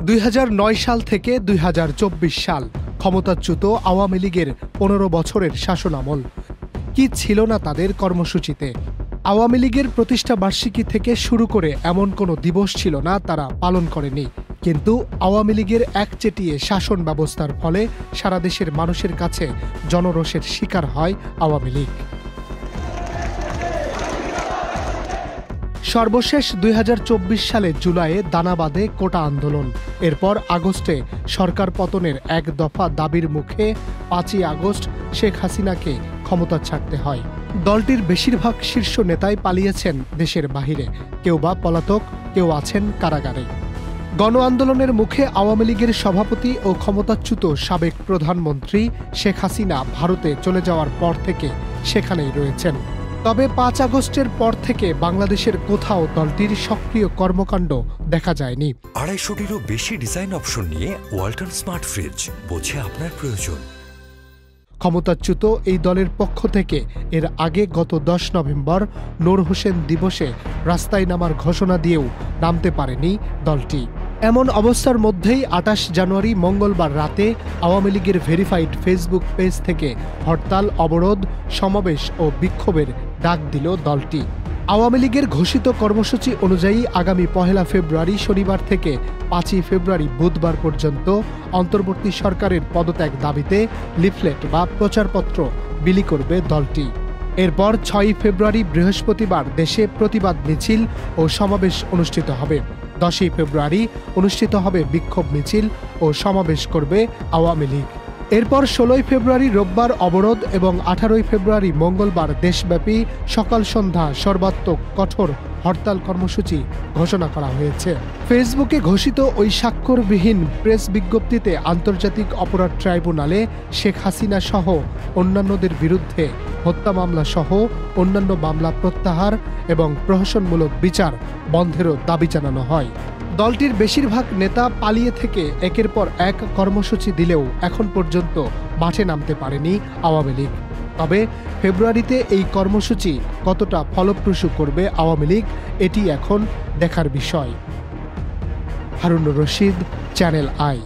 2009 সাল থেকে 2024 সাল ক্ষমতাচ্যুত আওয়ামী লীগের 15 বছরের শাসনামল। কি ছিল না তাদের কর্মসূচিতে? আওয়ামী লীগের প্রতিষ্ঠা বার্ষিকী থেকে শুরু করে এমন কোনো দিবস ছিল না তারা পালন করেনি। কিন্তু আওয়ামী লীগের একচেটিয়া শাসন ব্যবস্থার ফলে সারা দেশের মানুষের কাছে জনরোষের শিকার হয় আওয়ামী লীগ। সর্বশেষ 2024 সালে জুলাইয়ে দানা বাঁধে কোটা আন্দোলন। এরপর আগস্টে সরকার পতনের এক দফা দাবির মুখে 5ই আগস্ট শেখ হাসিনাকে ক্ষমতা ছাড়তে হয়। দলটির বেশিরভাগ শীর্ষ নেতাই পালিয়েছেন দেশের বাহিরে, কেউ বা পলাতক, কেউ আছেন কারাগারে। গণ আন্দোলনের মুখে আওয়ামী লীগের সভাপতি ও ক্ষমতাচ্যুত সাবেক প্রধানমন্ত্রী শেখ হাসিনা ভারতে চলে যাওয়ার পর থেকে সেখানেই রয়েছেন। তবে 5 আগস্টের পর থেকে বাংলাদেশের কোথাও দলটির সক্রিয় কর্মকাণ্ড দেখা যায়নি। 250-টিরও বেশি ডিজাইন অপশন নিয়ে ওয়ালটন স্মার্ট ফ্রিজ, বোঝে আপনার প্রয়োজন। ক্ষমতাচ্যুত এই দলের পক্ষ থেকে এর আগে গত 10 নভেম্বর নূর হোসেন দিবসে রাস্তায় নামার ঘোষণা দিয়েও নামতে পারেনি দলটি। এমন অবস্থার মধ্যেই 28 জানুয়ারি মঙ্গলবার রাতে আওয়ামী লীগের ভেরিফাইড ফেসবুক পেজ থেকে হরতাল, অবরোধ, সমাবেশ ও বিক্ষোভের ডাক দিল দলটি। আওয়ামী লীগের ঘোষিত কর্মসূচি অনুযায়ী আগামী 1 ফেব্রুয়ারি শনিবার থেকে 5 ফেব্রুয়ারি বুধবার পর্যন্ত অন্তর্বর্তী সরকারের পদত্যাগ দাবিতে লিফলেট বা প্রচারপত্র বিলি করবে দলটি। এরপর 6 ফেব্রুয়ারি বৃহস্পতিবার দেশে প্রতিবাদ মিছিল ও সমাবেশ অনুষ্ঠিত হবে। 10 ফেব্রুয়ারি অনুষ্ঠিত হবে বিক্ষোভ মিছিল ও সমাবেশ করবে আওয়ামী লীগ। এরপর 16 ফেব্রুয়ারি রোববার অবরোধ এবং 18 ফেব্রুয়ারি মঙ্গলবার দেশব্যাপী সকাল সন্ধ্যা সর্বাত্মক কঠোর হরতাল কর্মসূচি ঘোষণা করা হয়েছে। ফেসবুকে ঘোষিত ওই স্বাক্ষরবিহীন প্রেস বিজ্ঞপ্তিতে আন্তর্জাতিক অপরাধ ট্রাইব্যুনালে শেখ হাসিনা সহ অন্যান্যদের বিরুদ্ধে হত্যা মামলা সহ অন্যান্য মামলা প্রত্যাহার এবং প্রহসনমূলক বিচার বন্ধেরও দাবি জানানো হয়। দলটির বেশিরভাগ নেতা পালিয়ে থেকে একের পর এক কর্মসূচি দিলেও এখন পর্যন্ত মাঠে নামতে পারেনি আওয়ামী লীগ। তবে ফেব্রুয়ারিতে এই কর্মসূচি কতটা ফলপ্রসূ করবে আওয়ামী লীগ, এটি এখন দেখার বিষয়। Harunur Rashid, channel I.